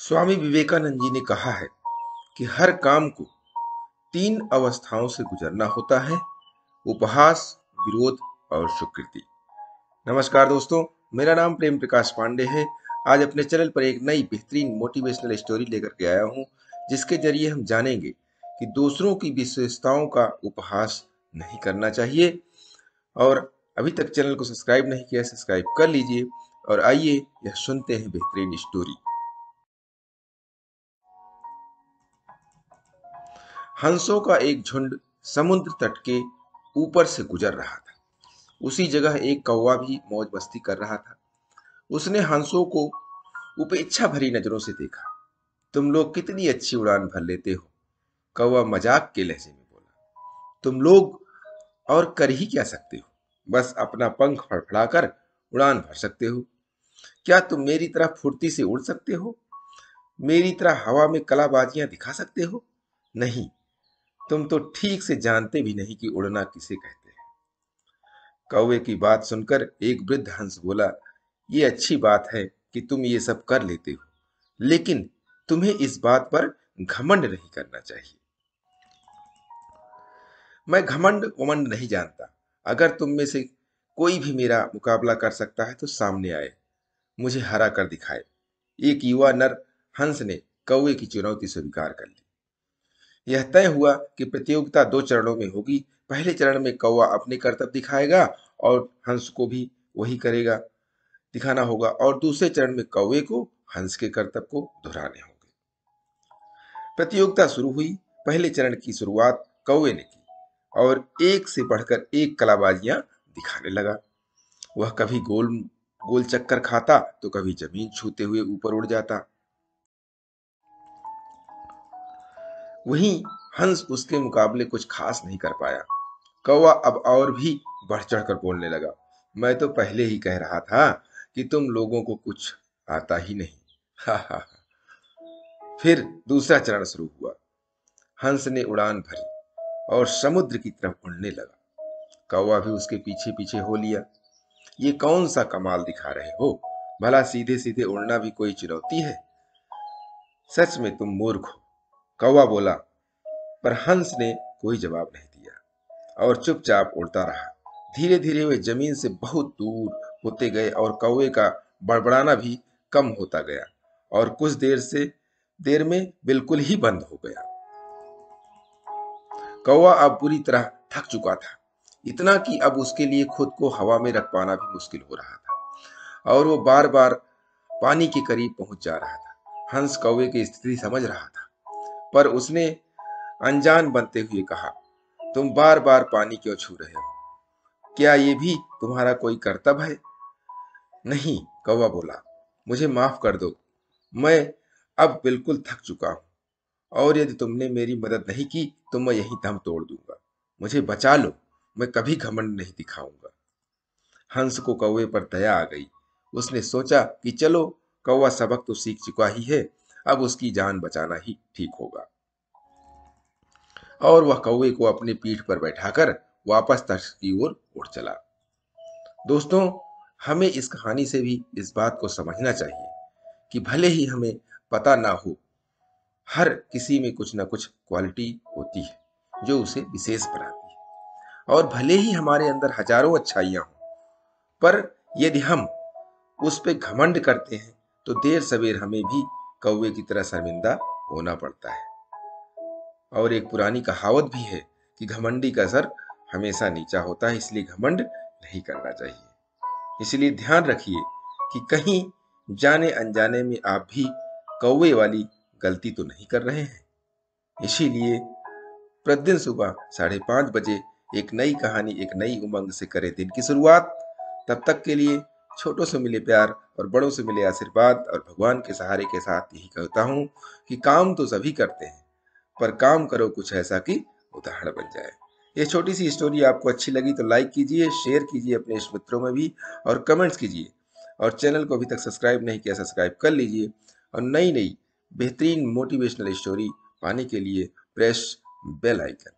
स्वामी विवेकानंद जी ने कहा है कि हर काम को तीन अवस्थाओं से गुजरना होता है: उपहास, विरोध और स्वीकृति। नमस्कार दोस्तों, मेरा नाम प्रेम प्रकाश पांडे है। आज अपने चैनल पर एक नई बेहतरीन मोटिवेशनल स्टोरी लेकर के आया हूं, जिसके जरिए हम जानेंगे कि दूसरों की विशेषताओं का उपहास नहीं करना चाहिए। और अभी तक चैनल को सब्सक्राइब नहीं किया, सब्सक्राइब कर लीजिए। और आइए यह सुनते हैं बेहतरीन स्टोरी। हंसों का एक झुंड समुद्र तट के ऊपर से गुजर रहा था। उसी जगह एक कौवा भी मौज मस्ती कर रहा था। उसने हंसों को उपेक्षा भरी नजरों से देखा। तुम लोग कितनी अच्छी उड़ान भर लेते हो, कौवा मजाक के लहजे में बोला। तुम लोग और कर ही क्या सकते हो, बस अपना पंख फड़फड़ाकर उड़ान भर सकते हो। क्या तुम मेरी तरह फुर्ती से उड़ सकते हो? मेरी तरह हवा में कलाबाजियां दिखा सकते हो? नहीं, तुम तो ठीक से जानते भी नहीं कि उड़ना किसे कहते हैं। कौवे की बात सुनकर एक वृद्ध हंस बोला, ये अच्छी बात है कि तुम ये सब कर लेते हो, लेकिन तुम्हें इस बात पर घमंड नहीं करना चाहिए। मैं घमंड वमंड नहीं जानता। अगर तुम में से कोई भी मेरा मुकाबला कर सकता है तो सामने आए, मुझे हरा कर दिखाए। एक युवा नर हंस ने कौवे की चुनौती स्वीकार कर ली। यह तय हुआ कि प्रतियोगिता दो चरणों में होगी। पहले चरण में कौवा अपने करतब दिखाएगा और हंस को भी वही करेगा, दिखाना होगा। और दूसरे चरण में कौवे को हंस के करतब को दोहराने होंगे। प्रतियोगिता शुरू हुई। पहले चरण की शुरुआत कौवे ने की और एक से बढ़कर एक कलाबाजियां दिखाने लगा। वह कभी गोल गोल चक्कर खाता तो कभी जमीन छूते हुए ऊपर उड़ जाता। वहीं हंस उसके मुकाबले कुछ खास नहीं कर पाया। कौवा अब और भी बढ़ चढ़ कर बोलने लगा, मैं तो पहले ही कह रहा था कि तुम लोगों को कुछ आता ही नहीं। हा हा हा। फिर दूसरा चरण शुरू हुआ। हंस ने उड़ान भरी और समुद्र की तरफ उड़ने लगा। कौवा भी उसके पीछे पीछे हो लिया। ये कौन सा कमाल दिखा रहे हो? भला सीधे सीधे उड़ना भी कोई चुनौती है? सच में तुम मूर्ख हो, कौवा बोला। पर हंस ने कोई जवाब नहीं दिया और चुपचाप उड़ता रहा। धीरे धीरे वे जमीन से बहुत दूर होते गए और कौवे का बड़बड़ाना भी कम होता गया और कुछ देर में बिल्कुल ही बंद हो गया। कौवा अब पूरी तरह थक चुका था, इतना कि अब उसके लिए खुद को हवा में रख पाना भी मुश्किल हो रहा था और वो बार बार पानी के करीब पहुंच जा रहा था। हंस कौवे की स्थिति समझ रहा था, पर उसने अनजान बनते हुए कहा, तुम बार बार पानी क्यों छू रहे हो? क्या ये भी तुम्हारा कोई कर्तव्य है? नहीं, कौवा बोला, मुझे माफ कर दो। मैं अब बिल्कुल थक चुका हूं और यदि तुमने मेरी मदद नहीं की तो मैं यही दम तोड़ दूंगा। मुझे बचा लो, मैं कभी घमंड नहीं दिखाऊंगा। हंस को कौवे पर दया आ गई। उसने सोचा कि चलो, कौवा सबक तो सीख चुका ही है, अब उसकी जान बचाना ही ठीक होगा। और वह कौवे को अपनी पीठ पर बैठाकर वापस तट की ओर उड़ चला। दोस्तों, हमें इस कहानी से भी इस बात को समझना चाहिए कि भले ही हमें पता ना हो, हर किसी में कुछ ना कुछ क्वालिटी होती है जो उसे विशेष बनाती है। और भले ही हमारे अंदर हजारों अच्छाइयां हों, पर यदि हम उस पे घमंड करते हैं तो देर सवेर हमें भी कौवे की तरह शर्मिंदा होना पड़ता है। और एक पुरानी कहावत भी है कि घमंडी का सर हमेशा नीचा होता है, इसलिए घमंड नहीं करना चाहिए। इसलिए ध्यान रखिए कि कहीं जाने अनजाने में आप भी कौवे वाली गलती तो नहीं कर रहे हैं। इसीलिए प्रतिदिन सुबह 5:30 बजे एक नई कहानी, एक नई उमंग से करें दिन की शुरुआत। तब तक के लिए छोटों से मिले प्यार और बड़ों से मिले आशीर्वाद और भगवान के सहारे के साथ यही कहता हूँ कि काम तो सभी करते हैं, पर काम करो कुछ ऐसा कि उदाहरण बन जाए। ये छोटी सी स्टोरी आपको अच्छी लगी तो लाइक कीजिए, शेयर कीजिए अपने इष्ट मित्रों में भी और कमेंट्स कीजिए। और चैनल को अभी तक सब्सक्राइब नहीं किया, सब्सक्राइब कर लीजिए। और नई नई बेहतरीन मोटिवेशनल स्टोरी पाने के लिए प्रेस बेल आइकन।